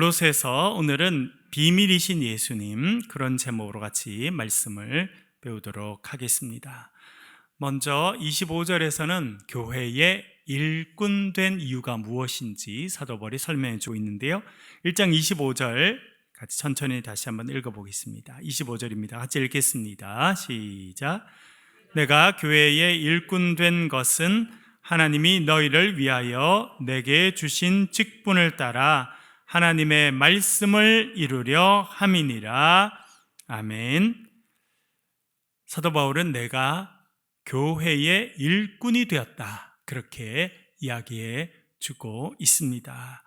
골로새서 오늘은 비밀이신 예수님, 그런 제목으로 같이 말씀을 배우도록 하겠습니다. 먼저 25절에서는 교회의 일꾼된 이유가 무엇인지 사도 바울이 설명해 주고 있는데요, 1장 25절 같이 천천히 다시 한번 읽어보겠습니다. 25절입니다. 같이 읽겠습니다. 시작. 내가 교회의 일꾼된 것은 하나님이 너희를 위하여 내게 주신 직분을 따라 하나님의 말씀을 이루려 함이니라. 아멘. 사도 바울은 내가 교회의 일꾼이 되었다, 그렇게 이야기해 주고 있습니다.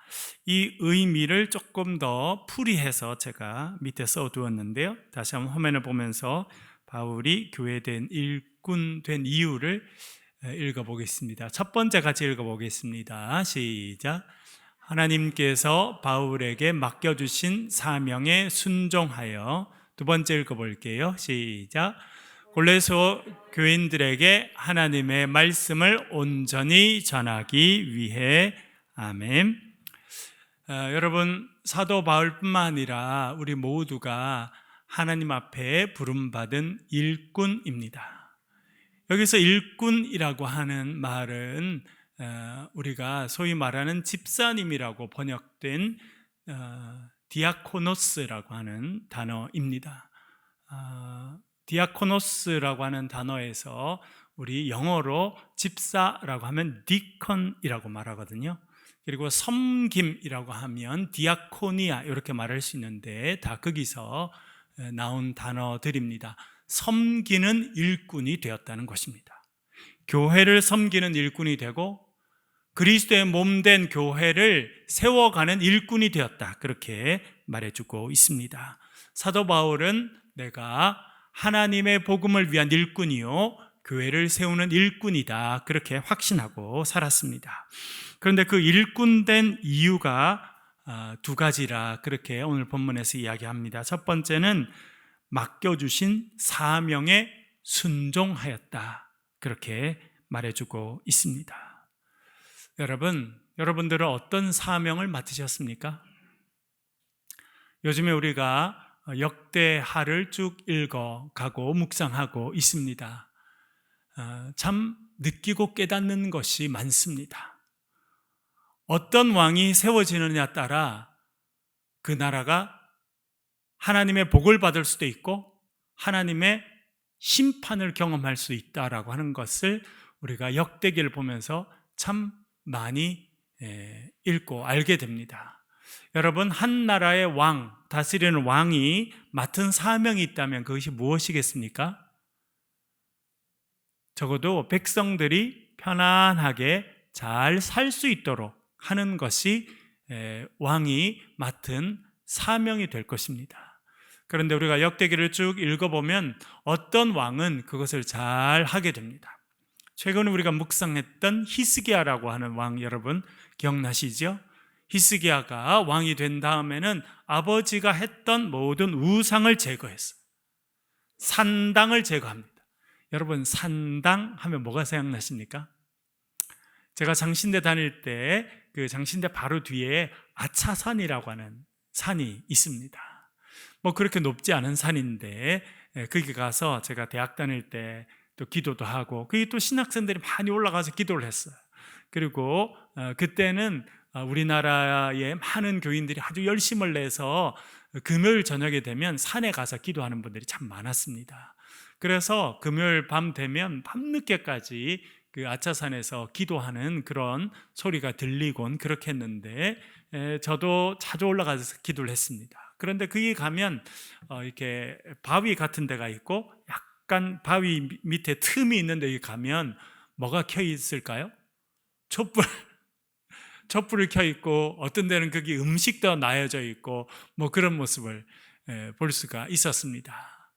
이 의미를 조금 더 풀이해서 제가 밑에 써두었는데요, 다시 한번 화면을 보면서 바울이 교회에 된 일꾼 된 이유를 읽어보겠습니다. 첫 번째 같이 읽어보겠습니다. 시작. 하나님께서 바울에게 맡겨주신 사명에 순종하여. 두 번째 읽어볼게요. 시작. 골로새 교인들에게 하나님의 말씀을 온전히 전하기 위해. 아멘. 여러분, 사도 바울뿐만 아니라 우리 모두가 하나님 앞에 부름받은 일꾼입니다. 여기서 일꾼이라고 하는 말은 우리가 소위 말하는 집사님이라고 번역된 디아코노스라고 하는 단어입니다. 디아코노스라고 하는 단어에서 우리 영어로 집사라고 하면 디컨이라고 말하거든요. 그리고 섬김이라고 하면 디아코니아, 이렇게 말할 수 있는데 다 거기서 나온 단어들입니다. 섬기는 일꾼이 되었다는 것입니다. 교회를 섬기는 일꾼이 되고 그리스도의 몸된 교회를 세워가는 일꾼이 되었다, 그렇게 말해주고 있습니다. 사도 바울은 내가 하나님의 복음을 위한 일꾼이요 교회를 세우는 일꾼이다, 그렇게 확신하고 살았습니다. 그런데 그 일꾼된 이유가 두 가지라, 그렇게 오늘 본문에서 이야기합니다. 첫 번째는 맡겨주신 사명에 순종하였다, 그렇게 말해주고 있습니다. 여러분들은 어떤 사명을 맡으셨습니까? 요즘에 우리가 역대하를 쭉 읽어가고 묵상하고 있습니다. 참 느끼고 깨닫는 것이 많습니다. 어떤 왕이 세워지느냐에 따라 그 나라가 하나님의 복을 받을 수도 있고 하나님의 심판을 경험할 수 있다라고 하는 것을 우리가 역대기를 보면서 참 많이 읽고 알게 됩니다. 여러분, 한 나라의 왕, 다스리는 왕이 맡은 사명이 있다면 그것이 무엇이겠습니까? 적어도 백성들이 편안하게 잘 살 수 있도록 하는 것이 왕이 맡은 사명이 될 것입니다. 그런데 우리가 역대기를 쭉 읽어보면 어떤 왕은 그것을 잘 하게 됩니다. 최근에 우리가 묵상했던 히스기야라고 하는 왕, 여러분 기억나시죠? 히스기야가 왕이 된 다음에는 아버지가 했던 모든 우상을 제거했어요. 산당을 제거합니다. 여러분, 산당 하면 뭐가 생각나십니까? 제가 장신대 다닐 때 그 장신대 바로 뒤에 아차산이라고 하는 산이 있습니다. 뭐 그렇게 높지 않은 산인데 거기 가서 제가 대학 다닐 때 또 기도도 하고, 거기 또 신학생들이 많이 올라가서 기도를 했어요. 그리고 그때는 우리나라의 많은 교인들이 아주 열심을 내서 금요일 저녁에 되면 산에 가서 기도하는 분들이 참 많았습니다. 그래서 금요일 밤 되면 밤늦게까지 그 아차산에서 기도하는 그런 소리가 들리곤 그렇게 했는데, 저도 자주 올라가서 기도를 했습니다. 그런데 거기 가면 이렇게 바위 같은 데가 있고 약간 바위 밑에 틈이 있는데 여기 가면 뭐가 켜 있을까요? 촛불을 켜 있고, 어떤 데는 거기 음식도 놔여져 있고, 뭐 그런 모습을 볼 수가 있었습니다.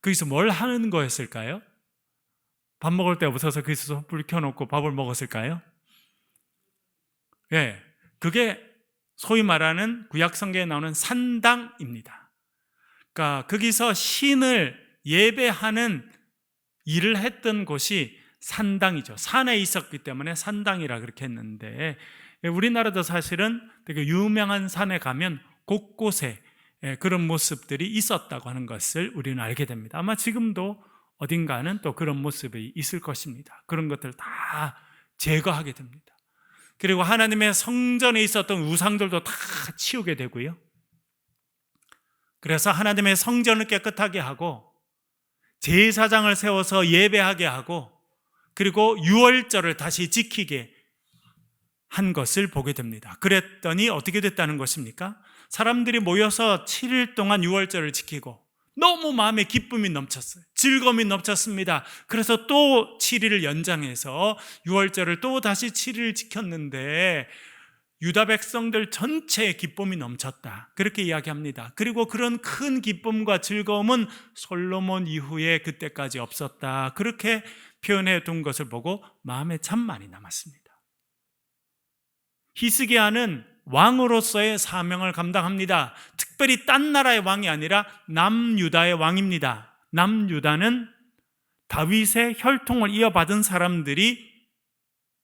거기서 뭘 하는 거였을까요? 밥 먹을 때 없어서 거기서 촛불 켜놓고 밥을 먹었을까요? 예, 그게 소위 말하는 구약 성경에 나오는 산당입니다. 그러니까 거기서 신을 예배하는 일을 했던 곳이 산당이죠. 산에 있었기 때문에 산당이라 그렇게 했는데, 우리나라도 사실은 되게 유명한 산에 가면 곳곳에 그런 모습들이 있었다고 하는 것을 우리는 알게 됩니다. 아마 지금도 어딘가는 또 그런 모습이 있을 것입니다. 그런 것들 다 제거하게 됩니다. 그리고 하나님의 성전에 있었던 우상들도 다 치우게 되고요. 그래서 하나님의 성전을 깨끗하게 하고 제사장을 세워서 예배하게 하고 그리고 유월절을 다시 지키게 한 것을 보게 됩니다. 그랬더니 어떻게 됐다는 것입니까? 사람들이 모여서 7일 동안 유월절을 지키고 너무 마음에 기쁨이 넘쳤어요. 즐거움이 넘쳤습니다. 그래서 또 7일을 연장해서 유월절을 또 다시 7일 지켰는데 유다 백성들 전체에 기쁨이 넘쳤다. 그렇게 이야기합니다. 그리고 그런 큰 기쁨과 즐거움은 솔로몬 이후에 그때까지 없었다. 그렇게 표현해 둔 것을 보고 마음에 참 많이 남았습니다. 히스기야는 왕으로서의 사명을 감당합니다. 특별히 딴 나라의 왕이 아니라 남유다의 왕입니다. 남유다는 다윗의 혈통을 이어받은 사람들이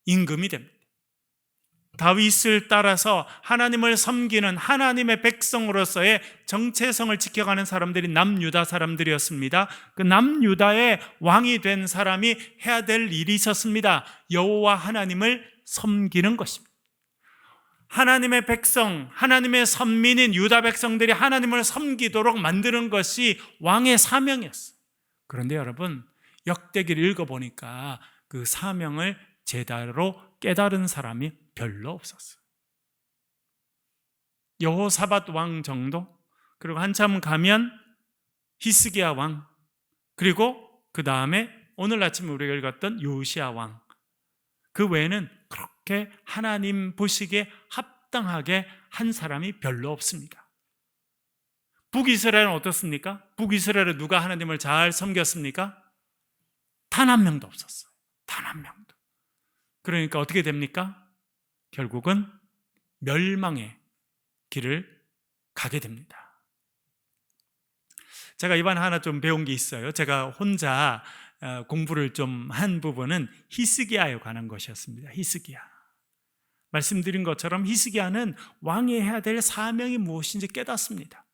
임금이 됩니다. 다윗을 따라서 하나님을 섬기는 하나님의 백성으로서의 정체성을 지켜가는 사람들이 남유다 사람들이었습니다. 그 남유다의 왕이 된 사람이 해야 될 일이 있었습니다. 여호와 하나님을 섬기는 것입니다. 하나님의 백성, 하나님의 선민인 유다 백성들이 하나님을 섬기도록 만드는 것이 왕의 사명이었어요. 그런데 여러분, 역대기를 읽어보니까 그 사명을 제대로 깨달은 사람이 별로 없었어요. 여호사밧 왕 정도, 그리고 한참 가면 히스기야 왕, 그리고 그 다음에 오늘 아침에 우리가 읽었던 요시야 왕, 그 외에는 그렇게 하나님 보시기에 합당하게 한 사람이 별로 없습니다. 북이스라엘은 어떻습니까? 북이스라엘은 누가 하나님을 잘 섬겼습니까? 단 한 명도 없었어요. 단 한 명도. 그러니까 어떻게 됩니까? 결국은 멸망의 길을 가게 됩니다. 제가 이번에 하나 좀 배운 게 있어요. 제가 혼자 공부를 좀 한 부분은 히스기야에 관한 것이었습니다. 히스기야. 말씀드린 것처럼 히스기야는 왕이 해야 될 사명이 무엇인지 깨닫습니다.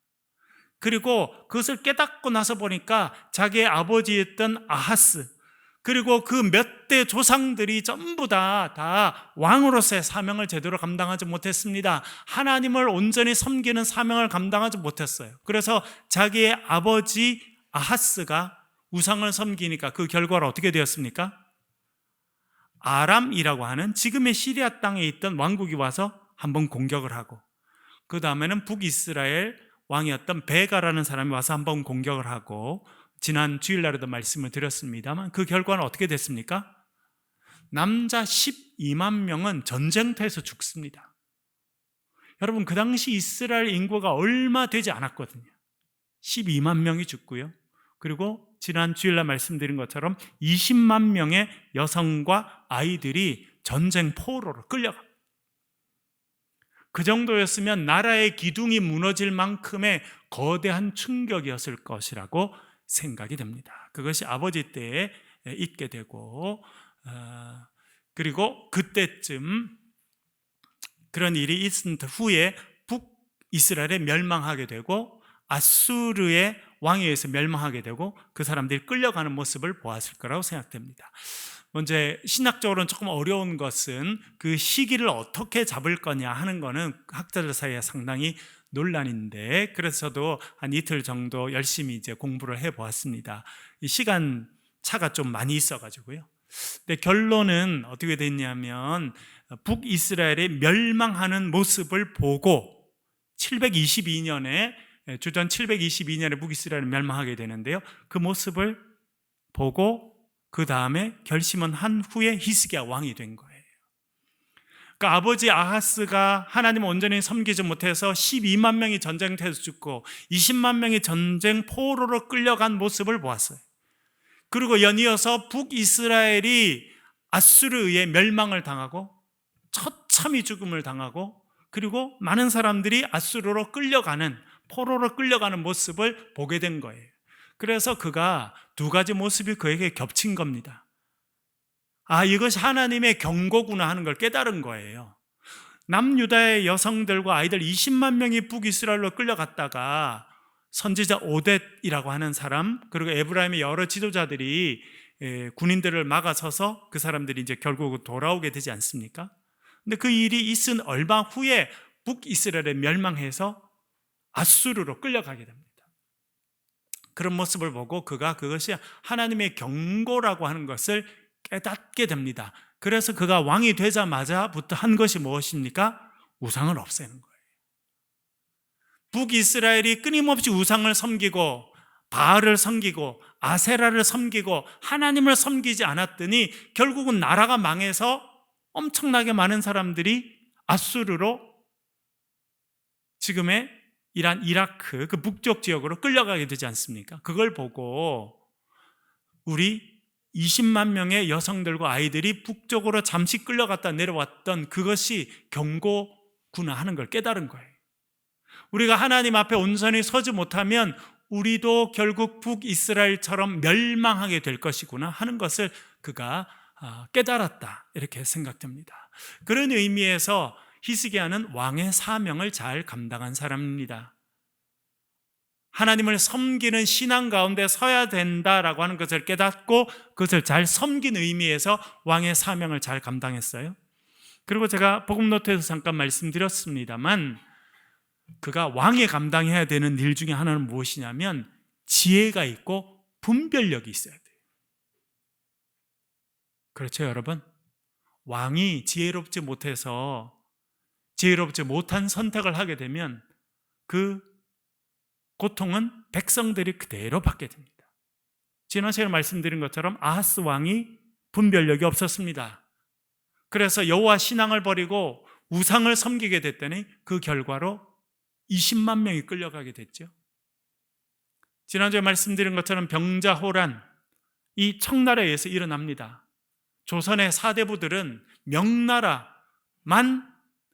그리고 그것을 깨닫고 나서 보니까 자기의 아버지였던 아하스, 그리고 그 몇 대 조상들이 전부 다 왕으로서의 사명을 제대로 감당하지 못했습니다. 하나님을 온전히 섬기는 사명을 감당하지 못했어요. 그래서 자기의 아버지 아하스가 우상을 섬기니까 그 결과로 어떻게 되었습니까? 아람이라고 하는 지금의 시리아 땅에 있던 왕국이 와서 한번 공격을 하고, 그 다음에는 북이스라엘 왕이었던 베가라는 사람이 와서 한번 공격을 하고, 지난 주일날에도 말씀을 드렸습니다만 그 결과는 어떻게 됐습니까? 남자 12만 명은 전쟁터에서 죽습니다. 여러분, 그 당시 이스라엘 인구가 얼마 되지 않았거든요. 12만 명이 죽고요. 그리고 지난 주일날 말씀드린 것처럼 20만 명의 여성과 아이들이 전쟁 포로로 끌려갑니다. 그 정도였으면 나라의 기둥이 무너질 만큼의 거대한 충격이었을 것이라고 생각이 됩니다. 그것이 아버지 때에 있게 되고, 그리고 그때쯤 그런 일이 있은 후에 북이스라엘에 멸망하게 되고 아수르의 왕에 의해서 멸망하게 되고 그 사람들이 끌려가는 모습을 보았을 거라고 생각됩니다. 먼저 신학적으로는 조금 어려운 것은 그 시기를 어떻게 잡을 거냐 하는 거는 학자들 사이에 상당히 논란인데, 그래서 저도 한 이틀 정도 열심히 이제 공부를 해보았습니다. 이 시간 차가 좀 많이 있어가지고요. 근데 결론은 어떻게 됐냐면 북이스라엘이 멸망하는 모습을 보고 722년에 주전 722년에 북이스라엘이 멸망하게 되는데요. 그 모습을 보고 그 다음에 결심은 한 후에 히스기야 왕이 된 거예요. 그러니까 아버지 아하스가 하나님을 온전히 섬기지 못해서 12만 명이 전쟁터에서 죽고 20만 명이 전쟁 포로로 끌려간 모습을 보았어요. 그리고 연이어서 북이스라엘이 아수르에 의해 멸망을 당하고 처참히 죽음을 당하고, 그리고 많은 사람들이 아수르로 끌려가는, 포로로 끌려가는 모습을 보게 된 거예요. 그래서 그가 두 가지 모습이 그에게 겹친 겁니다. 아, 이것이 하나님의 경고구나 하는 걸 깨달은 거예요. 남유다의 여성들과 아이들 20만 명이 북이스라엘로 끌려갔다가 선지자 오뎃이라고 하는 사람, 그리고 에브라임의 여러 지도자들이 군인들을 막아서서 그 사람들이 이제 결국 돌아오게 되지 않습니까? 근데 그 일이 있은 얼마 후에 북이스라엘에 멸망해서 아수르로 끌려가게 됩니다. 그런 모습을 보고 그것이 하나님의 경고라고 하는 것을 깨닫게 됩니다. 그래서 그가 왕이 되자마자부터 한 것이 무엇입니까? 우상을 없애는 거예요. 북이스라엘이 끊임없이 우상을 섬기고 바알을 섬기고 아세라를 섬기고 하나님을 섬기지 않았더니 결국은 나라가 망해서 엄청나게 많은 사람들이 아수르로 지금의 이라크 그 북쪽 지역으로 끌려가게 되지 않습니까? 그걸 보고 우리 20만 명의 여성들과 아이들이 북쪽으로 잠시 끌려갔다 내려왔던 그것이 경고구나 하는 걸 깨달은 거예요. 우리가 하나님 앞에 온전히 서지 못하면 우리도 결국 북이스라엘처럼 멸망하게 될 것이구나 하는 것을 그가 깨달았다, 이렇게 생각됩니다. 그런 의미에서 히스기야는 왕의 사명을 잘 감당한 사람입니다. 하나님을 섬기는 신앙 가운데 서야 된다라고 하는 것을 깨닫고 그것을 잘 섬긴 의미에서 왕의 사명을 잘 감당했어요. 그리고 제가 복음 노트에서 잠깐 말씀드렸습니다만 그가 왕이 감당해야 되는 일 중에 하나는 무엇이냐면 지혜가 있고 분별력이 있어야 돼요. 그렇죠, 여러분? 왕이 지혜롭지 못한 선택을 하게 되면 그 고통은 백성들이 그대로 받게 됩니다. 지난 시간에 말씀드린 것처럼 아하스 왕이 분별력이 없었습니다. 그래서 여호와 신앙을 버리고 우상을 섬기게 됐더니 그 결과로 20만 명이 끌려가게 됐죠. 지난주에 말씀드린 것처럼 병자호란, 이 청나라에 의해서 일어납니다. 조선의 사대부들은 명나라만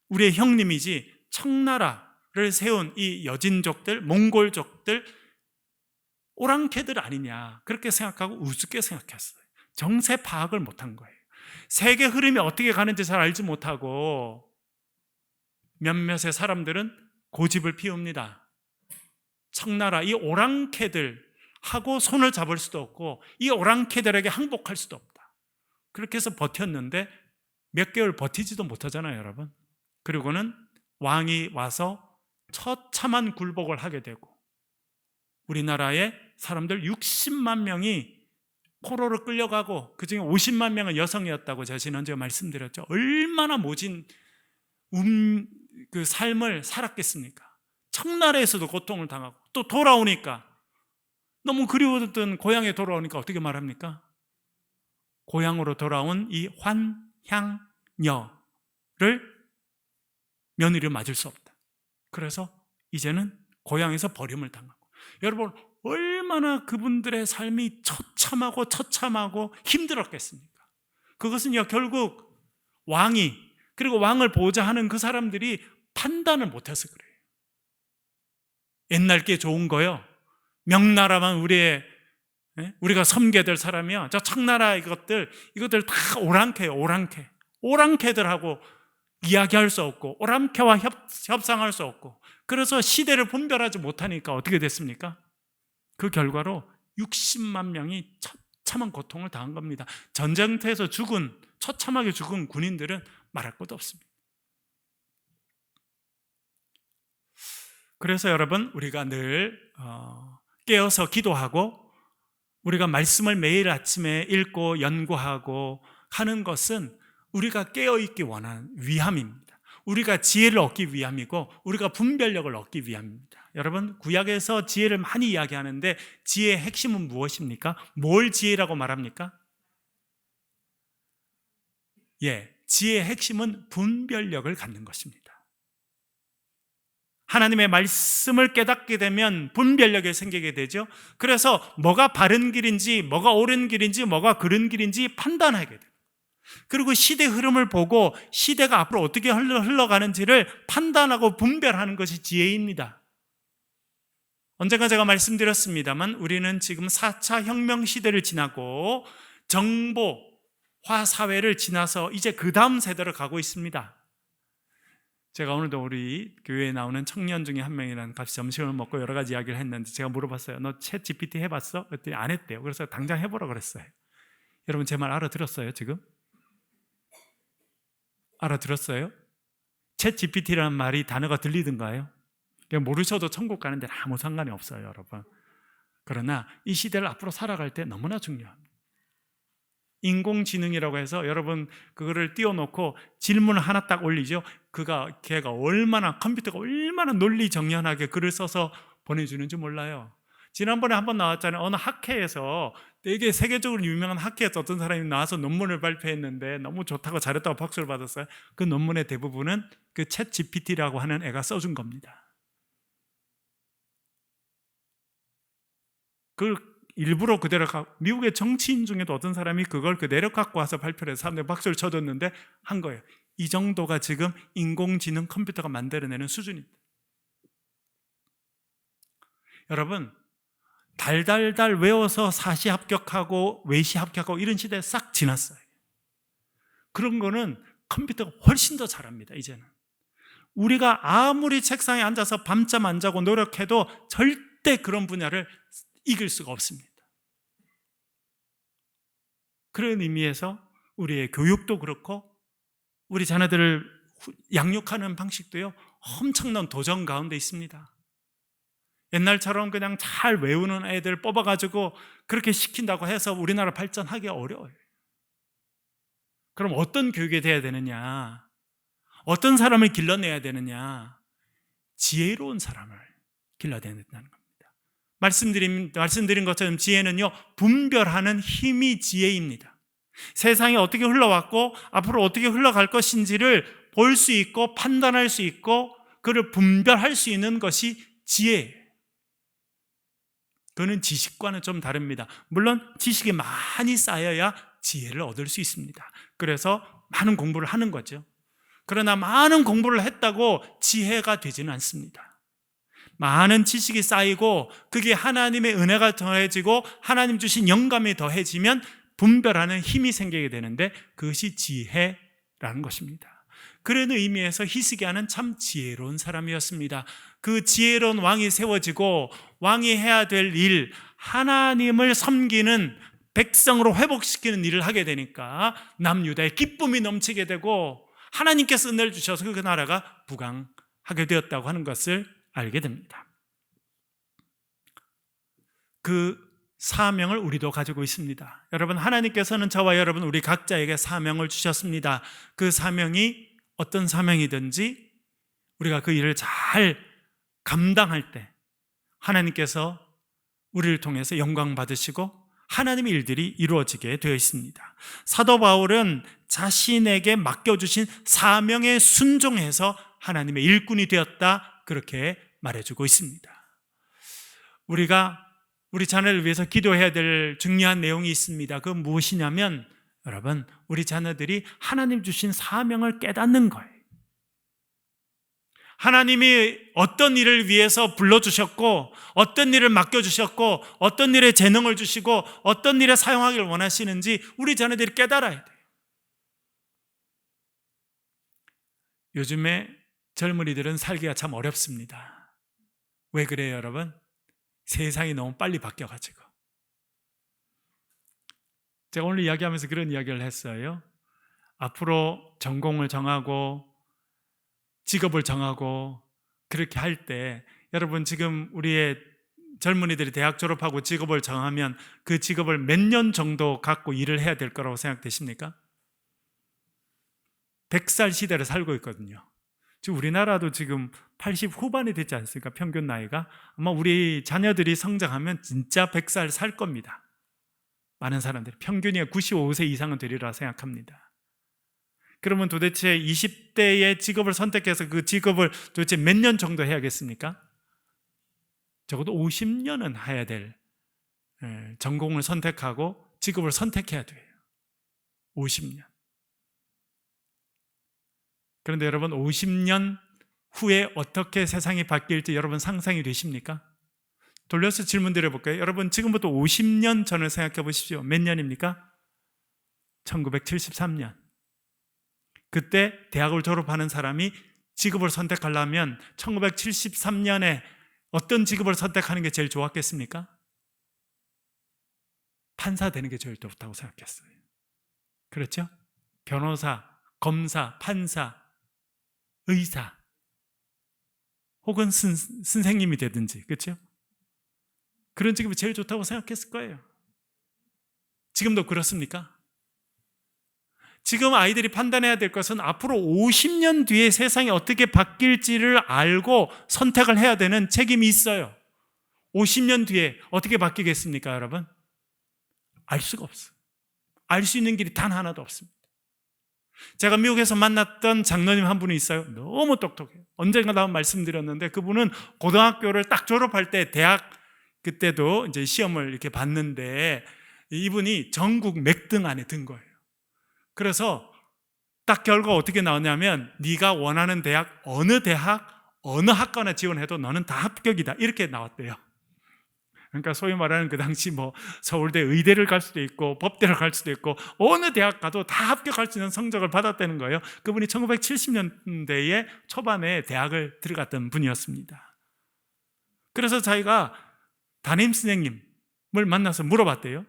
우리의 형님이지 청나라를 세운 이 여진족들, 몽골족들 오랑캐들 아니냐, 그렇게 생각하고 우습게 생각했어요. 정세 파악을 못한 거예요. 세계 흐름이 어떻게 가는지 잘 알지 못하고 몇몇의 사람들은 고집을 피웁니다. 청나라 이 오랑캐들하고 손을 잡을 수도 없고 이 오랑캐들에게 항복할 수도 없다. 그렇게 해서 버텼는데 몇 개월 버티지도 못하잖아요, 여러분. 그리고는 왕이 와서 처참한 굴복을 하게 되고 우리나라의 사람들 60만 명이 포로로 끌려가고 그중에 50만 명은 여성이었다고 제가 지난주에 말씀드렸죠. 얼마나 모진 그 삶을 살았겠습니까? 청나라에서도 고통을 당하고 또 돌아오니까 너무 그리웠던 고향에 돌아오니까 어떻게 말합니까? 고향으로 돌아온 이 환향녀를 며느리를 맞을 수 없다. 그래서 이제는 고향에서 버림을 당하고, 여러분 얼마나 그분들의 삶이 처참하고 힘들었겠습니까? 그것은요 결국 왕이, 그리고 왕을 보호자 하는 그 사람들이 판단을 못해서 그래요. 옛날 게 좋은 거요, 명나라만 우리가 섬겨야 될 사람이요, 저 청나라 이것들 다 오랑캐예요. 오랑캐들하고 이야기할 수 없고 오랑캐와 협상할 수 없고, 그래서 시대를 분별하지 못하니까 어떻게 됐습니까? 그 결과로 60만 명이 처참한 고통을 당한 겁니다. 전쟁터에서 처참하게 죽은 군인들은 말할 것도 없습니다. 그래서 여러분, 우리가 늘 깨어서 기도하고 우리가 말씀을 매일 아침에 읽고 연구하고 하는 것은 우리가 깨어있기 위함입니다. 우리가 지혜를 얻기 위함이고 우리가 분별력을 얻기 위함입니다. 여러분, 구약에서 지혜를 많이 이야기하는데 지혜의 핵심은 무엇입니까? 뭘 지혜라고 말합니까? 지혜의 핵심은 분별력을 갖는 것입니다. 하나님의 말씀을 깨닫게 되면 분별력이 생기게 되죠. 그래서 뭐가 바른 길인지, 뭐가 옳은 길인지, 뭐가 그른 길인지 판단하게 돼요. 그리고 시대 흐름을 보고 시대가 앞으로 어떻게 흘러가는지를 판단하고 분별하는 것이 지혜입니다. 언젠가 제가 말씀드렸습니다만 우리는 지금 4차 혁명 시대를 지나고 정보화 사회를 지나서 이제 그 다음 세대로 가고 있습니다. 제가 오늘도 우리 교회에 나오는 청년 중에 한 명이랑 같이 점심을 먹고 여러 가지 이야기를 했는데 제가 물어봤어요. 너 챗 GPT 해봤어? 그랬더니 안 했대요. 그래서 당장 해보라 그랬어요. 여러분 제 말 알아들었어요 지금? 알아들었어요? 챗 GPT라는 말이 단어가 들리던가요? 모르셔도 천국 가는데 아무 상관이 없어요 여러분. 그러나 이 시대를 앞으로 살아갈 때 너무나 중요합니다. 인공지능이라고 해서 여러분 그거를 띄워놓고 질문을 하나 딱 올리죠. 걔가 얼마나 컴퓨터가 얼마나 논리정연하게 글을 써서 보내주는지 몰라요. 지난번에 한번 나왔잖아요. 어느 학회에서 되게 세계적으로 유명한 학회에서 어떤 사람이 나와서 논문을 발표했는데 너무 좋다고 잘했다고 박수를 받았어요. 그 논문의 대부분은 그 챗 GPT라고 하는 애가 써준 겁니다. 그걸 일부러 그대로 미국의 정치인 중에도 어떤 사람이 그걸 그대로 갖고 와서 발표를 해서 사람들이 박수를 쳐줬는데 한 거예요. 이 정도가 지금 인공지능 컴퓨터가 만들어내는 수준입니다. 여러분 달달달 외워서 사시 합격하고 외시 합격하고 이런 시대에 싹 지났어요. 그런 거는 컴퓨터가 훨씬 더 잘합니다. 이제는 우리가 아무리 책상에 앉아서 밤잠 안 자고 노력해도 절대 그런 분야를 이길 수가 없습니다. 그런 의미에서 우리의 교육도 그렇고 우리 자녀들을 양육하는 방식도요 엄청난 도전 가운데 있습니다. 옛날처럼 그냥 잘 외우는 애들 뽑아가지고 그렇게 시킨다고 해서 우리나라 발전하기 어려워요. 그럼 어떤 교육이 돼야 되느냐? 어떤 사람을 길러내야 되느냐? 지혜로운 사람을 길러내야 된다는 겁니다. 말씀드린 것처럼 지혜는요 분별하는 힘이 지혜입니다. 세상이 어떻게 흘러왔고 앞으로 어떻게 흘러갈 것인지를 볼 수 있고 판단할 수 있고 그를 분별할 수 있는 것이 지혜예요. 그는 지식과는 좀 다릅니다. 물론 지식이 많이 쌓여야 지혜를 얻을 수 있습니다. 그래서 많은 공부를 하는 거죠. 그러나 많은 공부를 했다고 지혜가 되지는 않습니다. 많은 지식이 쌓이고 그게 하나님의 은혜가 더해지고 하나님 주신 영감이 더해지면 분별하는 힘이 생기게 되는데 그것이 지혜라는 것입니다. 그런 의미에서 히스기야는 참 지혜로운 사람이었습니다. 그 지혜로운 왕이 세워지고 왕이 해야 될 일, 하나님을 섬기는 백성으로 회복시키는 일을 하게 되니까 남유다에 기쁨이 넘치게 되고 하나님께서 은혜를 주셔서 그 나라가 부강하게 되었다고 하는 것을 알게 됩니다. 그 사명을 우리도 가지고 있습니다. 여러분 하나님께서는 저와 여러분 우리 각자에게 사명을 주셨습니다. 그 사명이 어떤 사명이든지 우리가 그 일을 잘 감당할 때 하나님께서 우리를 통해서 영광 받으시고 하나님의 일들이 이루어지게 되어 있습니다. 사도 바울은 자신에게 맡겨주신 사명에 순종해서 하나님의 일꾼이 되었다 그렇게 말해주고 있습니다. 우리가 우리 자녀를 위해서 기도해야 될 중요한 내용이 있습니다. 그건 무엇이냐면 여러분 우리 자녀들이 하나님 주신 사명을 깨닫는 거예요. 하나님이 어떤 일을 위해서 불러주셨고 어떤 일을 맡겨주셨고 어떤 일에 재능을 주시고 어떤 일에 사용하기를 원하시는지 우리 자녀들이 깨달아야 돼요. 요즘에 젊은이들은 살기가 참 어렵습니다. 왜 그래요 여러분? 세상이 너무 빨리 바뀌어가지고. 제가 오늘 이야기하면서 그런 이야기를 했어요. 앞으로 전공을 정하고 직업을 정하고 그렇게 할 때 여러분 지금 우리의 젊은이들이 대학 졸업하고 직업을 정하면 그 직업을 몇 년 정도 갖고 일을 해야 될 거라고 생각되십니까? 100살 시대를 살고 있거든요. 지금 우리나라도 지금 80 후반이 되지 않습니까? 평균 나이가. 아마 우리 자녀들이 성장하면 진짜 100살 살 겁니다. 많은 사람들이 평균이 95세 이상은 되리라 생각합니다. 그러면 도대체 20대의 직업을 선택해서 그 직업을 도대체 몇 년 정도 해야겠습니까? 적어도 50년은 해야 될 전공을 선택하고 직업을 선택해야 돼요. 50년. 그런데 여러분 50년 후에 어떻게 세상이 바뀔지 여러분 상상이 되십니까? 돌려서 질문 드려볼까요? 여러분 지금부터 50년 전을 생각해 보십시오. 몇 년입니까? 1973년. 그때 대학을 졸업하는 사람이 직업을 선택하려면 1973년에 어떤 직업을 선택하는 게 제일 좋았겠습니까? 판사 되는 게 제일 좋다고 생각했어요. 그렇죠? 변호사, 검사, 판사, 의사, 혹은 선생님이 되든지, 그렇죠? 그런 직업이 제일 좋다고 생각했을 거예요. 지금도 그렇습니까? 지금 아이들이 판단해야 될 것은 앞으로 50년 뒤에 세상이 어떻게 바뀔지를 알고 선택을 해야 되는 책임이 있어요. 50년 뒤에 어떻게 바뀌겠습니까, 여러분? 알 수가 없어요. 알 수 있는 길이 단 하나도 없습니다. 제가 미국에서 만났던 장로님 한 분이 있어요. 너무 똑똑해요. 언젠가 나온 말씀드렸는데 그분은 고등학교를 딱 졸업할 때 대학 그때도 이제 시험을 이렇게 봤는데 이분이 전국 몇 등 안에 든 거예요. 그래서 딱 결과가 어떻게 나오냐면 네가 원하는 대학, 어느 학과나 지원해도 너는 다 합격이다. 이렇게 나왔대요. 그러니까 소위 말하는 그 당시 뭐 서울대 의대를 갈 수도 있고 법대를 갈 수도 있고 어느 대학 가도 다 합격할 수 있는 성적을 받았다는 거예요. 그분이 1970년대에 초반에 대학을 들어갔던 분이었습니다. 그래서 자기가 담임 선생님을 만나서 물어봤대요.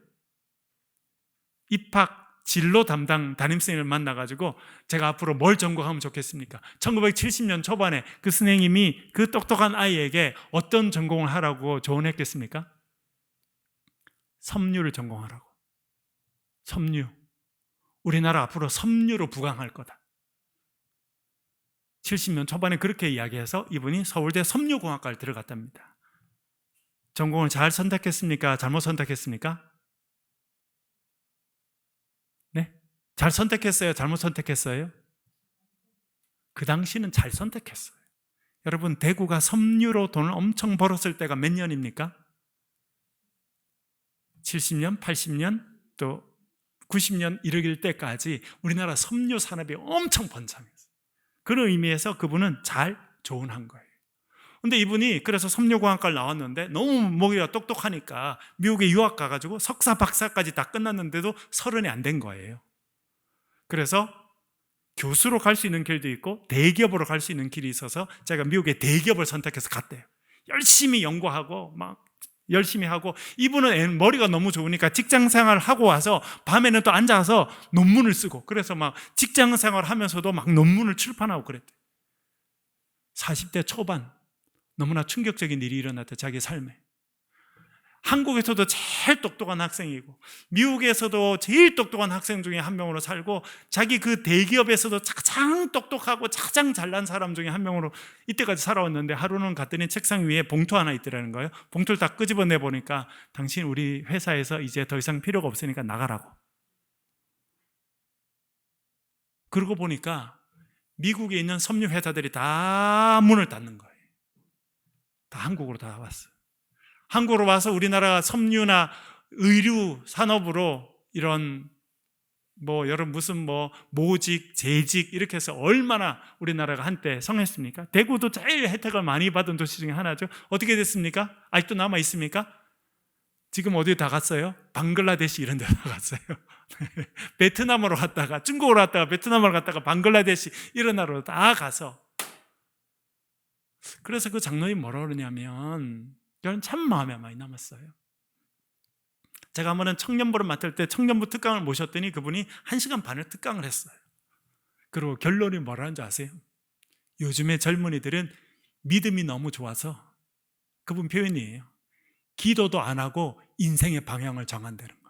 입학 진로 담당 담임 선생님을 만나가지고 제가 앞으로 뭘 전공하면 좋겠습니까? 1970년 초반에 그 선생님이 그 똑똑한 아이에게 어떤 전공을 하라고 조언했겠습니까? 섬유를 전공하라고. 섬유. 우리나라 앞으로 섬유로 부강할 거다. 70년 초반에 그렇게 이야기해서 이분이 서울대 섬유공학과를 들어갔답니다. 전공을 잘 선택했습니까? 잘못 선택했습니까? 네? 잘 선택했어요? 잘못 선택했어요? 그 당시는 잘 선택했어요. 여러분, 대구가 섬유로 돈을 엄청 벌었을 때가 몇 년입니까? 70년, 80년, 또 90년 이르길 때까지 우리나라 섬유 산업이 엄청 번창했어요. 그런 의미에서 그분은 잘 조언한 거예요. 근데 이분이 그래서 섬유공학과를 나왔는데 너무 목이가 똑똑하니까 미국에 유학 가가지고 석사, 박사까지 다 끝났는데도 30이 안 된 거예요. 그래서 교수로 갈 수 있는 길도 있고 대기업으로 갈 수 있는 길이 있어서 제가 미국의 대기업을 선택해서 갔대요. 열심히 연구하고 막 열심히 하고 이분은 머리가 너무 좋으니까 직장생활을 하고 와서 밤에는 또 앉아서 논문을 쓰고 그래서 막 직장생활 하면서도 막 논문을 출판하고 그랬대요. 40대 초반 너무나 충격적인 일이 일어났대. 자기 삶에. 한국에서도 제일 똑똑한 학생이고 미국에서도 제일 똑똑한 학생 중에 한 명으로 살고 자기 그 대기업에서도 가장 똑똑하고 가장 잘난 사람 중에 한 명으로 이때까지 살아왔는데 하루는 갔더니 책상 위에 봉투 하나 있더라는 거예요. 봉투를 딱 끄집어내 보니까 당신 우리 회사에서 이제 더 이상 필요가 없으니까 나가라고. 그러고 보니까 미국에 있는 섬유 회사들이 다 문을 닫는 거예요. 다 한국으로 다 왔어요. 한국으로 와서 우리나라 섬유나 의류 산업으로 이런 뭐 여러분 무슨 뭐 모직, 재직 이렇게 해서 얼마나 우리나라가 한때 성했습니까? 대구도 제일 혜택을 많이 받은 도시 중에 하나죠. 어떻게 됐습니까? 아직도 남아 있습니까? 지금 어디 다 갔어요? 방글라데시 이런 데 다 갔어요. 베트남으로 갔다가 중국으로 갔다가 베트남으로 갔다가 방글라데시 이런 나라로 다 가서 그래서 그 장로님 뭐라 그러냐면 저는 참 마음에 많이 남았어요. 제가 한 번은 청년부를 맡을 때 청년부 특강을 모셨더니 그분이 1시간 반을 특강을 했어요. 그리고 결론이 뭐라는 줄 아세요? 요즘의 젊은이들은 믿음이 너무 좋아서 그분 표현이에요. 기도도 안 하고 인생의 방향을 정한다는 거예요.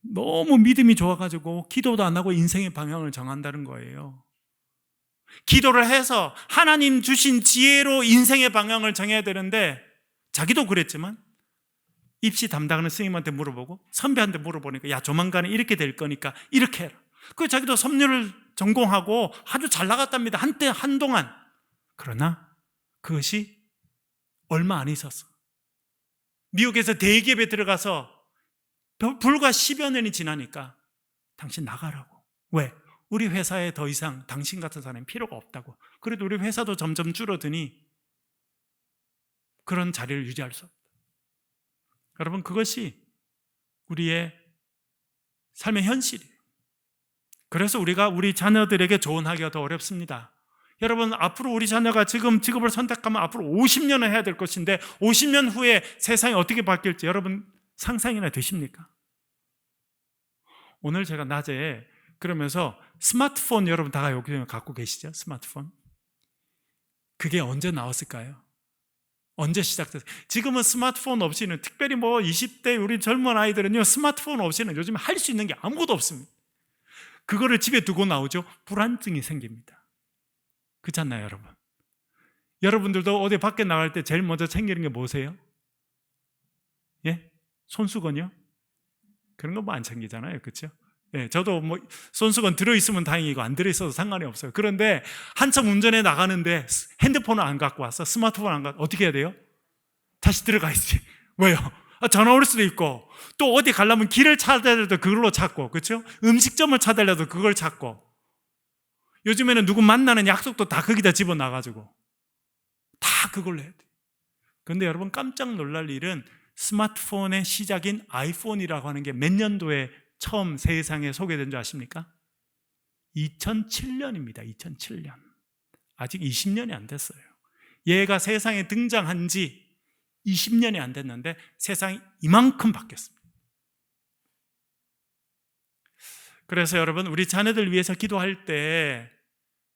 너무 믿음이 좋아가지고 기도도 안 하고 인생의 방향을 정한다는 거예요. 기도를 해서 하나님 주신 지혜로 인생의 방향을 정해야 되는데 자기도 그랬지만 입시 담당하는 스님한테 물어보고 선배한테 물어보니까 야 조만간에 이렇게 될 거니까 이렇게 해라. 그 자기도 섬유를 전공하고 아주 잘 나갔답니다. 한동안. 그러나 그것이 얼마 안 있었어. 미국에서 대기업에 들어가서 불과 10여 년이 지나니까 당신 나가라고. 왜? 우리 회사에 더 이상 당신 같은 사람이 필요가 없다고. 그래도 우리 회사도 점점 줄어드니 그런 자리를 유지할 수 없다. 여러분 그것이 우리의 삶의 현실이에요. 그래서 우리가 우리 자녀들에게 조언하기가 더 어렵습니다. 여러분, 앞으로 우리 자녀가 지금 직업을 선택하면 앞으로 50년을 해야 될 것인데 50년 후에 세상이 어떻게 바뀔지 여러분 상상이나 되십니까? 오늘 제가 낮에 그러면서 스마트폰 여러분 다 여기 갖고 계시죠? 스마트폰. 그게 언제 나왔을까요? 언제 시작됐어요? 지금은 스마트폰 없이는 특별히 20대 우리 젊은 아이들은요 스마트폰 없이는 요즘 할 수 있는 게 아무것도 없습니다. 그거를 집에 두고 나오죠. 불안증이 생깁니다. 그렇잖아요, 여러분. 여러분들도 어디 밖에 나갈 때 제일 먼저 챙기는 게 뭐세요? 예? 손수건이요? 그런 거 안 챙기잖아요, 그렇죠? 예, 저도 손수건 들어있으면 다행이고 안 들어있어도 상관이 없어요. 그런데 한참 운전해 나가는데 핸드폰을 안 갖고 왔어. 스마트폰 안 갖고 어떻게 해야 돼요? 다시 들어가야지. 왜요? 전화 올 수도 있고 또 어디 가려면 길을 찾아내도 그걸로 찾고, 그렇죠? 음식점을 찾아내도 그걸 찾고, 요즘에는 누구 만나는 약속도 다 거기다 집어넣어가지고 다 그걸로 해야 돼요. 그런데 여러분 깜짝 놀랄 일은 스마트폰의 시작인 아이폰이라고 하는 게 몇 년도에 처음 세상에 소개된 줄 아십니까? 2007년입니다. 2007년. 아직 20년이 안 됐어요. 얘가 세상에 등장한 지 20년이 안 됐는데 세상이 이만큼 바뀌었습니다. 그래서 여러분 우리 자녀들 위해서 기도할 때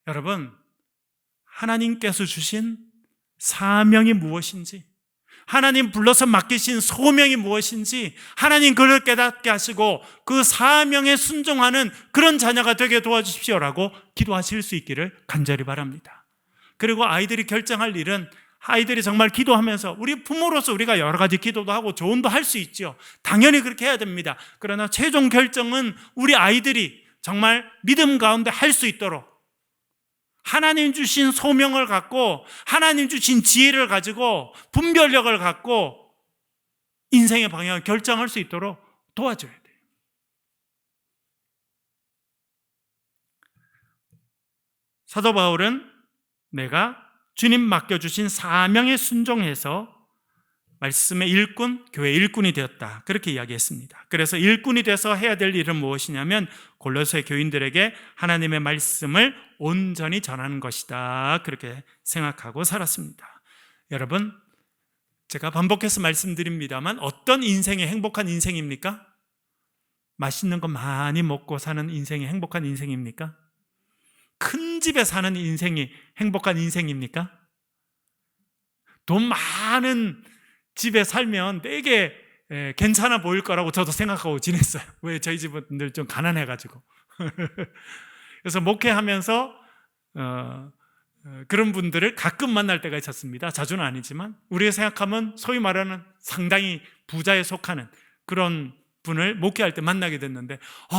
여러분 하나님께서 주신 사명이 무엇인지, 하나님 불러서 맡기신 소명이 무엇인지 하나님 그를 깨닫게 하시고 그 사명에 순종하는 그런 자녀가 되게 도와주십시오라고 기도하실 수 있기를 간절히 바랍니다. 그리고 아이들이 결정할 일은 아이들이 정말 기도하면서 우리 부모로서 우리가 여러 가지 기도도 하고 조언도 할 수 있죠. 당연히 그렇게 해야 됩니다. 그러나 최종 결정은 우리 아이들이 정말 믿음 가운데 할 수 있도록 하나님 주신 소명을 갖고 하나님 주신 지혜를 가지고 분별력을 갖고 인생의 방향을 결정할 수 있도록 도와줘야 돼요. 사도 바울은 내가 주님 맡겨주신 사명에 순종해서 말씀의 일꾼, 교회 일꾼이 되었다. 그렇게 이야기했습니다. 그래서 일꾼이 돼서 해야 될 일은 무엇이냐면 골로새 교인들에게 하나님의 말씀을 온전히 전하는 것이다. 그렇게 생각하고 살았습니다. 여러분, 제가 반복해서 말씀드립니다만 어떤 인생이 행복한 인생입니까? 맛있는 거 많이 먹고 사는 인생이 행복한 인생입니까? 큰 집에 사는 인생이 행복한 인생입니까? 돈 많은 집에 살면 되게 괜찮아 보일 거라고 저도 생각하고 지냈어요. 왜 저희 집은 좀 가난해가지고. 그래서 목회하면서 그런 분들을 가끔 만날 때가 있었습니다. 자주는 아니지만 우리가 생각하면 소위 말하는 상당히 부자에 속하는 그런 분을 목회할 때 만나게 됐는데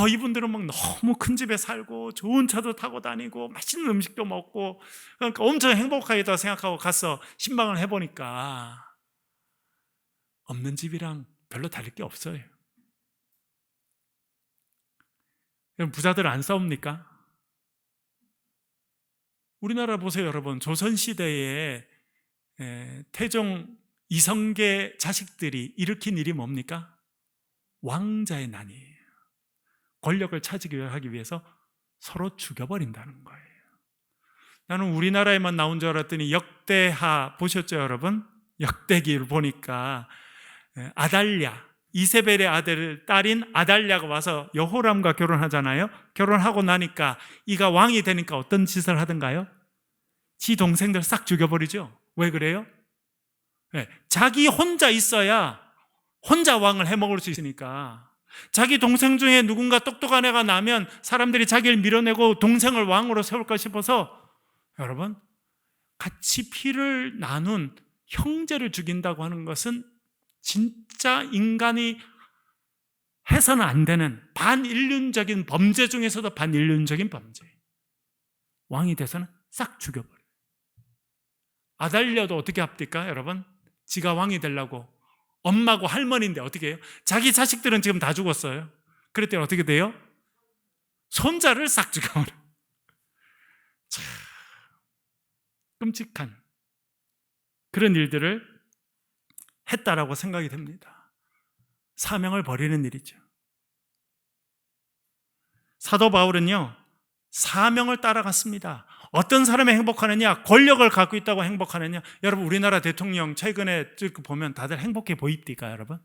이분들은 막 너무 큰 집에 살고 좋은 차도 타고 다니고 맛있는 음식도 먹고 그러니까 엄청 행복하겠다고 생각하고 가서 신방을 해보니까 없는 집이랑 별로 다를 게 없어요. 여러분 부자들 안 싸웁니까? 우리나라 보세요 여러분. 조선시대에 태종 이성계 자식들이 일으킨 일이 뭡니까? 왕자의 난이에요. 권력을 차지하기 하기 위해서 서로 죽여버린다는 거예요. 나는 우리나라에만 나온 줄 알았더니 역대하 보셨죠 여러분? 역대기를 보니까 아달랴, 이세벨의 딸인 아달랴가 와서 여호람과 결혼하잖아요. 결혼하고 나니까 이가 왕이 되니까 어떤 짓을 하던가요? 지 동생들 싹 죽여버리죠. 왜 그래요? 자기 혼자 있어야 혼자 왕을 해먹을 수 있으니까. 자기 동생 중에 누군가 똑똑한 애가 나면 사람들이 자기를 밀어내고 동생을 왕으로 세울까 싶어서 여러분 같이 피를 나눈 형제를 죽인다고 하는 것은 진짜 인간이 해서는 안 되는 반인륜적인 범죄 중에서도 반인륜적인 범죄. 왕이 돼서는 싹 죽여버려요. 아달랴도 어떻게 합니까 여러분? 지가 왕이 되려고 엄마고 할머니인데 어떻게 해요? 자기 자식들은 지금 다 죽었어요. 그랬더니 어떻게 돼요? 손자를 싹 죽여버려요. 참 끔찍한 그런 일들을 했다라고 생각이 됩니다. 사명을 버리는 일이죠. 사도 바울은요, 사명을 따라갔습니다. 어떤 사람이 행복하느냐? 권력을 갖고 있다고 행복하느냐? 여러분, 우리나라 대통령 최근에 보면 다들 행복해 보입니까, 여러분?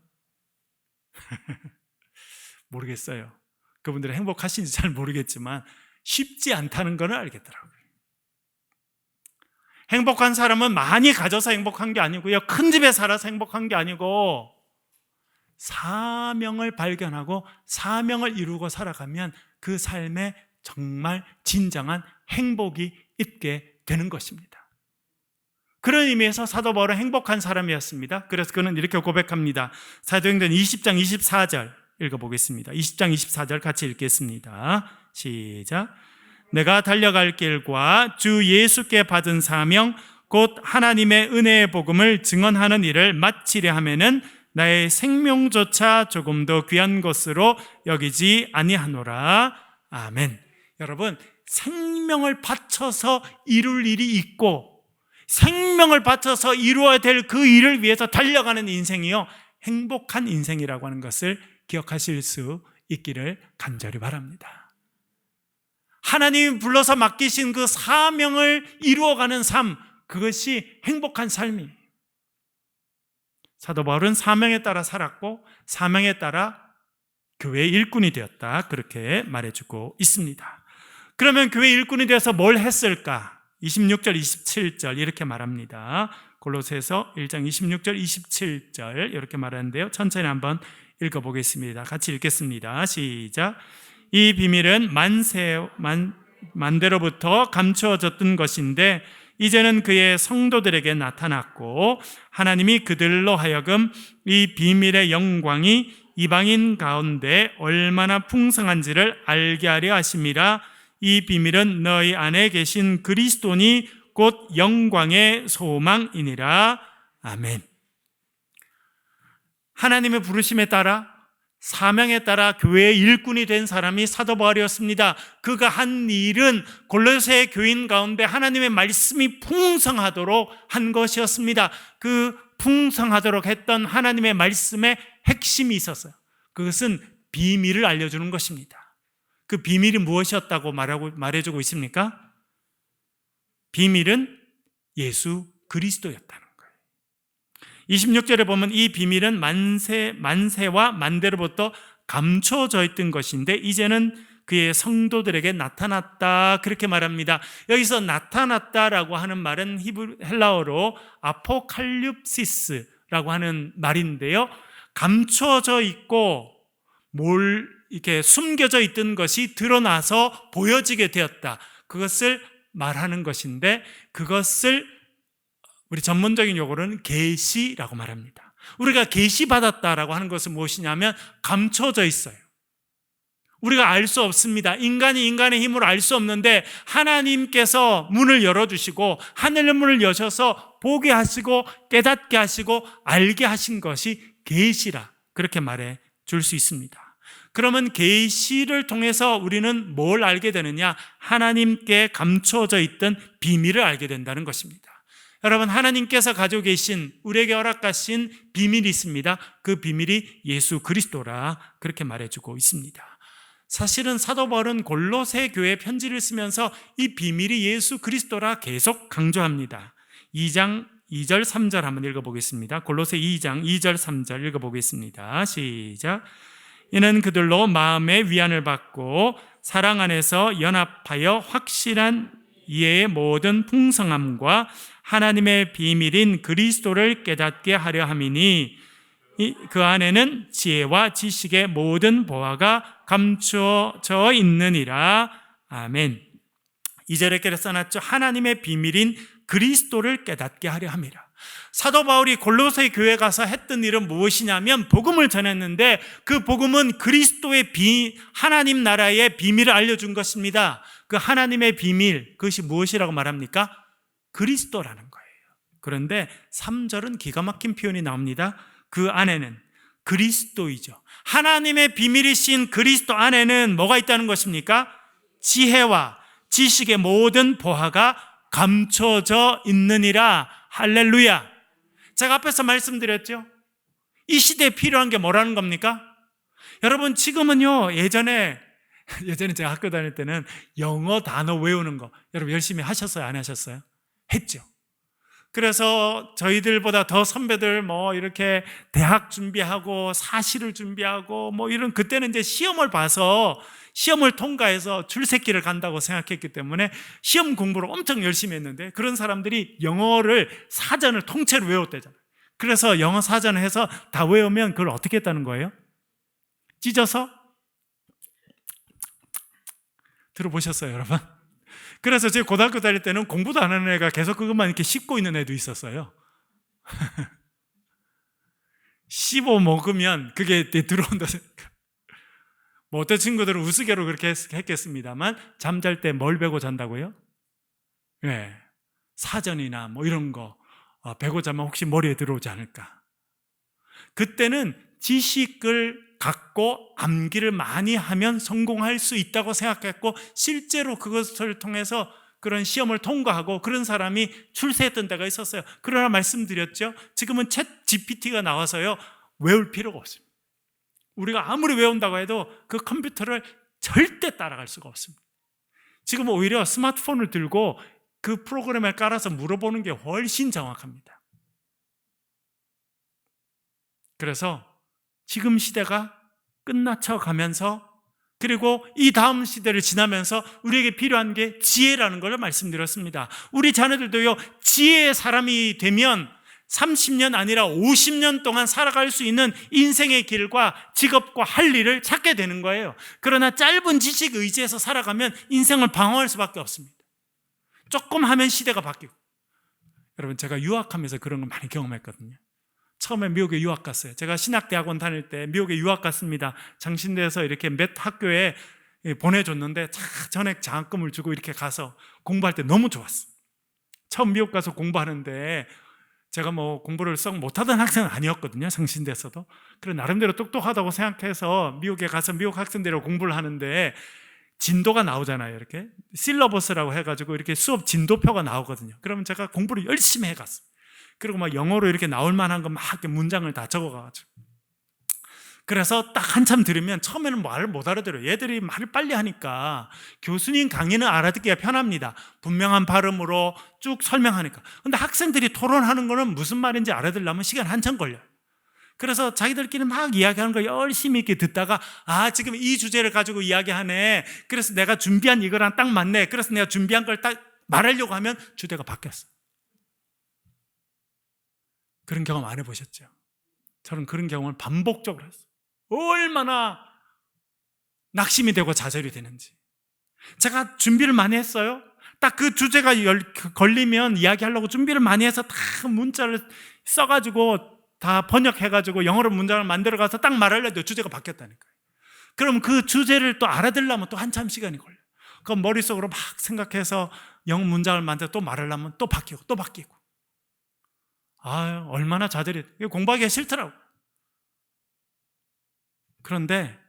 모르겠어요. 그분들이 행복하신지 잘 모르겠지만 쉽지 않다는 걸 알겠더라고요. 행복한 사람은 많이 가져서 행복한 게 아니고요, 큰 집에 살아서 행복한 게 아니고 사명을 발견하고 사명을 이루고 살아가면 그 삶에 정말 진정한 행복이 있게 되는 것입니다. 그런 의미에서 사도 바울은 행복한 사람이었습니다. 그래서 그는 이렇게 고백합니다. 사도행전 20장 24절 읽어보겠습니다. 20장 24절 같이 읽겠습니다. 시작. 내가 달려갈 길과 주 예수께 받은 사명 곧 하나님의 은혜의 복음을 증언하는 일을 마치려 하면은 나의 생명조차 조금 더 귀한 것으로 여기지 아니하노라. 아멘. 여러분, 생명을 바쳐서 이룰 일이 있고 생명을 바쳐서 이루어야 될 그 일을 위해서 달려가는 인생이요, 행복한 인생이라고 하는 것을 기억하실 수 있기를 간절히 바랍니다. 하나님이 불러서 맡기신 그 사명을 이루어가는 삶, 그것이 행복한 삶이에요. 사도 바울은 사명에 따라 살았고 사명에 따라 교회의 일꾼이 되었다, 그렇게 말해주고 있습니다. 그러면 교회 일꾼이 되어서 뭘 했을까? 26절 27절 이렇게 말합니다. 골로새서 1장 26절 27절 이렇게 말하는데요, 천천히 한번 읽어보겠습니다. 같이 읽겠습니다. 시작. 이 비밀은 만대로부터 감추어졌던 것인데 이제는 그의 성도들에게 나타났고 하나님이 그들로 하여금 이 비밀의 영광이 이방인 가운데 얼마나 풍성한지를 알게 하려 하심이라. 이 비밀은 너희 안에 계신 그리스도니 곧 영광의 소망이니라. 아멘. 하나님의 부르심에 따라 사명에 따라 교회의 일꾼이 된 사람이 사도 바울이었습니다. 그가 한 일은 골로새 교인 가운데 하나님의 말씀이 풍성하도록 한 것이었습니다. 그 풍성하도록 했던 하나님의 말씀에 핵심이 있었어요. 그것은 비밀을 알려주는 것입니다. 그 비밀이 무엇이었다고 말해주고 있습니까? 비밀은 예수 그리스도였다는 거예요. 26절에 보면 이 비밀은 만세와 만대로부터 감춰져 있던 것인데 이제는 그의 성도들에게 나타났다, 그렇게 말합니다. 여기서 나타났다라고 하는 말은 헬라어로 아포칼립시스라고 하는 말인데요, 감춰져 있고 이렇게 숨겨져 있던 것이 드러나서 보여지게 되었다, 그것을 말하는 것인데, 그것을 우리 전문적인 용어로는 계시라고 말합니다. 우리가 계시받았다라고 하는 것은 무엇이냐면 감춰져 있어요. 우리가 알 수 없습니다. 인간이 인간의 힘으로 알 수 없는데 하나님께서 문을 열어주시고 하늘의 문을 여셔서 보게 하시고 깨닫게 하시고 알게 하신 것이 계시라, 그렇게 말해 줄 수 있습니다. 그러면 계시를 통해서 우리는 뭘 알게 되느냐? 하나님께 감춰져 있던 비밀을 알게 된다는 것입니다. 여러분, 하나님께서 가지고 계신, 우리에게 허락하신 비밀이 있습니다. 그 비밀이 예수 그리스도라, 그렇게 말해주고 있습니다. 사실은 사도 바울은 골로새 교회 편지를 쓰면서 이 비밀이 예수 그리스도라 계속 강조합니다. 2장 2절 3절 한번 읽어보겠습니다. 골로새 2장 2절 3절 읽어보겠습니다. 시작. 이는 그들로 마음의 위안을 받고 사랑 안에서 연합하여 확실한 이해의 모든 풍성함과 하나님의 비밀인 그리스도를 깨닫게 하려 함이니 그 안에는 지혜와 지식의 모든 보화가 감추어져 있느니라. 아멘. 2절에 이렇게 써놨죠. 하나님의 비밀인 그리스도를 깨닫게 하려 함이라. 사도 바울이 골로새 교회 가서 했던 일은 무엇이냐면 복음을 전했는데, 그 복음은 그리스도의 하나님 나라의 비밀을 알려준 것입니다. 그 하나님의 비밀, 그것이 무엇이라고 말합니까? 그리스도라는 거예요. 그런데 3절은 기가 막힌 표현이 나옵니다. 그 안에는 그리스도이죠. 하나님의 비밀이신 그리스도 안에는 뭐가 있다는 것입니까? 지혜와 지식의 모든 보화가 감춰져 있느니라. 할렐루야. 제가 앞에서 말씀드렸죠. 이 시대에 필요한 게 뭐라는 겁니까? 여러분, 지금은요, 예전에 예전에 제가 학교 다닐 때는 영어 단어 외우는 거 여러분 열심히 하셨어요? 안 하셨어요? 했죠. 그래서 저희들보다 더 선배들 뭐 이렇게 대학 준비하고 사시를 준비하고 뭐 이런, 그때는 이제 시험을 봐서 시험을 통과해서 출세길을 간다고 생각했기 때문에 시험 공부를 엄청 열심히 했는데, 그런 사람들이 영어를 사전을 통째로 외웠대잖아요. 그래서 영어 사전을 해서 다 외우면 그걸 어떻게 했다는 거예요? 찢어서 들어보셨어요, 여러분? 그래서 제 고등학교 다닐 때는 공부도 안 하는 애가 계속 그것만 이렇게 씹고 있는 애도 있었어요. 씹어 먹으면 그게 들어온다 생각. 뭐 어떤 친구들은 우스개로 그렇게 했겠습니다만, 잠잘 때 뭘 베고 잔다고요? 네, 사전이나 뭐 이런 거 베고 자면 혹시 머리에 들어오지 않을까. 그때는 지식을 갖고 암기를 많이 하면 성공할 수 있다고 생각했고, 실제로 그것을 통해서 그런 시험을 통과하고 그런 사람이 출세했던 때가 있었어요. 그러나 말씀드렸죠, 지금은 챗 GPT가 나와서요 외울 필요가 없습니다. 우리가 아무리 외운다고 해도 그 컴퓨터를 절대 따라갈 수가 없습니다. 지금 오히려 스마트폰을 들고 그 프로그램을 깔아서 물어보는 게 훨씬 정확합니다. 그래서 지금 시대가 끝나쳐 가면서, 그리고 이 다음 시대를 지나면서 우리에게 필요한 게 지혜라는 걸 말씀드렸습니다. 우리 자녀들도요, 지혜의 사람이 되면 30년 아니라 50년 동안 살아갈 수 있는 인생의 길과 직업과 할 일을 찾게 되는 거예요. 그러나 짧은 지식 의지에서 살아가면 인생을 방황할 수밖에 없습니다. 조금 하면 시대가 바뀌고. 여러분, 제가 유학하면서 그런 걸 많이 경험했거든요. 처음에 미국에 유학 갔어요. 제가 신학대학원 다닐 때 미국에 유학 갔습니다. 장신대에서 이렇게 몇 학교에 보내줬는데 전액 장학금을 주고 이렇게 가서 공부할 때 너무 좋았어요. 처음 미국 가서 공부하는데 제가 뭐 공부를 썩 못하던 학생은 아니었거든요. 장신대에서도. 그래서 나름대로 똑똑하다고 생각해서 미국에 가서 미국 학생대로 공부를 하는데, 진도가 나오잖아요. 이렇게 실러버스라고 해가지고 이렇게 수업 진도표가 나오거든요. 그러면 제가 공부를 열심히 해갔어요. 그리고 막 영어로 이렇게 나올 만한 거 막 이렇게 문장을 다 적어가지고, 그래서 딱 한참 들으면 처음에는 말을 못 알아들어요. 얘들이 말을 빨리 하니까 교수님 강의는 알아듣기가 편합니다. 분명한 발음으로 쭉 설명하니까. 근데 학생들이 토론하는 거는 무슨 말인지 알아들으려면 시간 한참 걸려요. 그래서 자기들끼리 막 이야기하는 거 열심히 이렇게 듣다가, 아, 지금 이 주제를 가지고 이야기하네. 그래서 내가 준비한 이거랑 딱 맞네. 그래서 내가 준비한 걸 딱 말하려고 하면 주제가 바뀌었어. 그런 경험 안 해보셨죠? 저는 그런 경험을 반복적으로 했어요. 얼마나 낙심이 되고 좌절이 되는지. 제가 준비를 많이 했어요. 딱 그 주제가 걸리면 이야기하려고 준비를 많이 해서 다 문자를 써가지고 다 번역해가지고 영어로 문장을 만들어가서 딱 말하려도 주제가 바뀌었다니까요. 그럼 그 주제를 또 알아들으려면 또 한참 시간이 걸려요. 그럼 머릿속으로 막 생각해서 영어 문장을 만들어 또 말하려면 또 바뀌고 또 바뀌고. 아, 얼마나 좌절이, 공부하기가 싫더라고. 그런데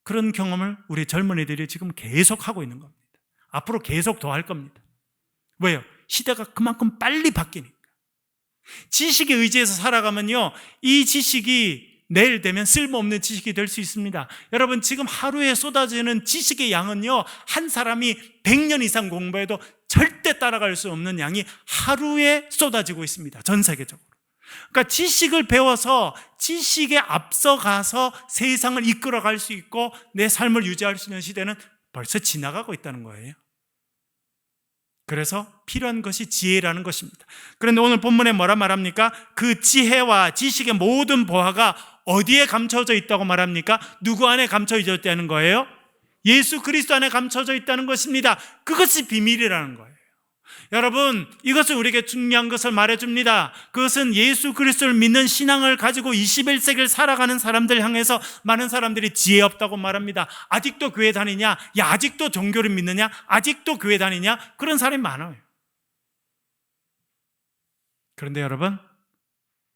그런 경험을 우리 젊은이들이 지금 계속 하고 있는 겁니다. 앞으로 계속 더 할 겁니다. 왜요? 시대가 그만큼 빨리 바뀌니까. 지식에 의지해서 살아가면요, 이 지식이 내일 되면 쓸모없는 지식이 될 수 있습니다. 여러분, 지금 하루에 쏟아지는 지식의 양은요, 한 사람이 100년 이상 공부해도 절대 따라갈 수 없는 양이 하루에 쏟아지고 있습니다. 전 세계적으로. 그러니까 지식을 배워서 지식에 앞서가서 세상을 이끌어갈 수 있고 내 삶을 유지할 수 있는 시대는 벌써 지나가고 있다는 거예요. 그래서 필요한 것이 지혜라는 것입니다. 그런데 오늘 본문에 뭐라 말합니까? 그 지혜와 지식의 모든 보화가 어디에 감춰져 있다고 말합니까? 누구 안에 감춰져 있다는 거예요? 예수 그리스도 안에 감춰져 있다는 것입니다. 그것이 비밀이라는 거예요. 여러분, 이것은 우리에게 중요한 것을 말해줍니다. 그것은 예수 그리스도를 믿는 신앙을 가지고 21세기를 살아가는 사람들 향해서 많은 사람들이 지혜 없다고 말합니다. 아직도 교회 다니냐? 야, 아직도 종교를 믿느냐? 아직도 교회 다니냐? 그런 사람이 많아요. 그런데 여러분,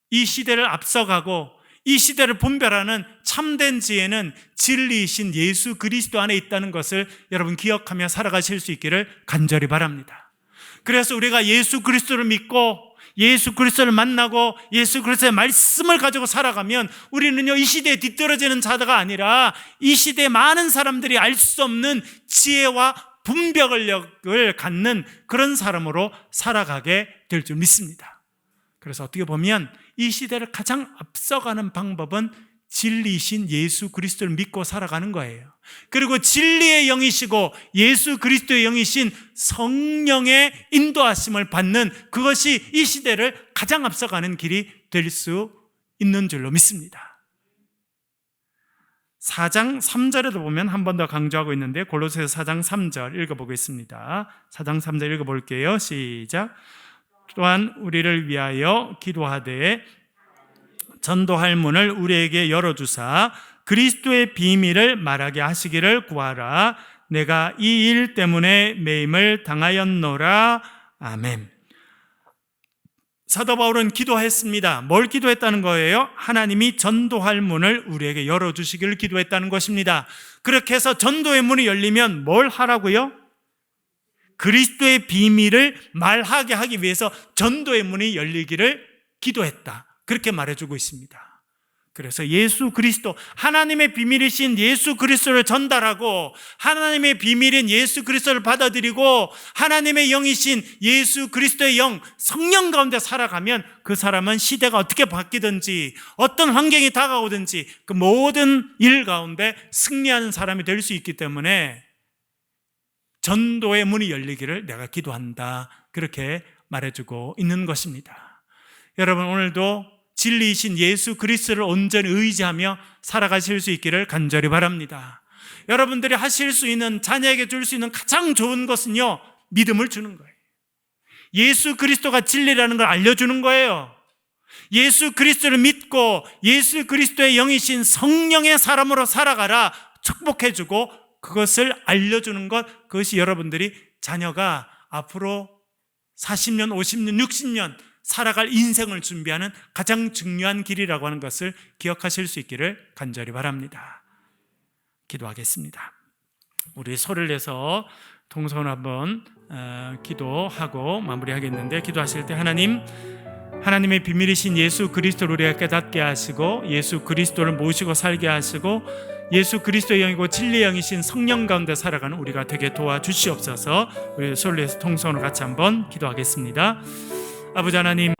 이 시대를 앞서가고 이 시대를 분별하는 참된 지혜는 진리이신 예수 그리스도 안에 있다는 것을 여러분 기억하며 살아가실 수 있기를 간절히 바랍니다. 그래서 우리가 예수 그리스도를 믿고 예수 그리스도를 만나고 예수 그리스도의 말씀을 가지고 살아가면 우리는요, 이 시대에 뒤떨어지는 자가 아니라 이 시대에 많은 사람들이 알 수 없는 지혜와 분별력을 갖는 그런 사람으로 살아가게 될 줄 믿습니다. 그래서 어떻게 보면 이 시대를 가장 앞서가는 방법은 진리이신 예수 그리스도를 믿고 살아가는 거예요. 그리고 진리의 영이시고 예수 그리스도의 영이신 성령의 인도하심을 받는 그것이 이 시대를 가장 앞서가는 길이 될 수 있는 줄로 믿습니다. 4장 3절에도 보면 한 번 더 강조하고 있는데 골로새서 4장 3절 읽어보겠습니다. 4장 3절 읽어볼게요. 시작. 또한 우리를 위하여 기도하되 전도할 문을 우리에게 열어주사 그리스도의 비밀을 말하게 하시기를 구하라. 내가 이 일 때문에 매임을 당하였노라. 아멘. 사도 바울은 기도했습니다. 뭘 기도했다는 거예요? 하나님이 전도할 문을 우리에게 열어주시기를 기도했다는 것입니다. 그렇게 해서 전도의 문이 열리면 뭘 하라고요? 그리스도의 비밀을 말하게 하기 위해서 전도의 문이 열리기를 기도했다. 그렇게 말해주고 있습니다. 그래서 예수 그리스도, 하나님의 비밀이신 예수 그리스도를 전달하고 하나님의 비밀인 예수 그리스도를 받아들이고 하나님의 영이신 예수 그리스도의 영, 성령 가운데 살아가면 그 사람은 시대가 어떻게 바뀌든지 어떤 환경이 다가오든지 그 모든 일 가운데 승리하는 사람이 될 수 있기 때문에 전도의 문이 열리기를 내가 기도한다. 그렇게 말해주고 있는 것입니다. 여러분, 오늘도 진리이신 예수 그리스도를 온전히 의지하며 살아가실 수 있기를 간절히 바랍니다. 여러분들이 하실 수 있는, 자녀에게 줄 수 있는 가장 좋은 것은요, 믿음을 주는 거예요. 예수 그리스도가 진리라는 걸 알려주는 거예요. 예수 그리스도를 믿고 예수 그리스도의 영이신 성령의 사람으로 살아가라 축복해주고 그것을 알려주는 것, 그것이 여러분들이 자녀가 앞으로 40년, 50년, 60년 살아갈 인생을 준비하는 가장 중요한 길이라고 하는 것을 기억하실 수 있기를 간절히 바랍니다. 기도하겠습니다. 우리 소리를 내서 통성을 한번 기도하고 마무리하겠는데, 기도하실 때 하나님의 비밀이신 예수 그리스도를 우리가 깨닫게 하시고 예수 그리스도를 모시고 살게 하시고 예수 그리스도의 영이고 진리의 영이신 성령 가운데 살아가는 우리가 되게 도와주시옵소서. 우리 소리를 내서 통성으로 같이 한번 기도하겠습니다. 아버지 하나님,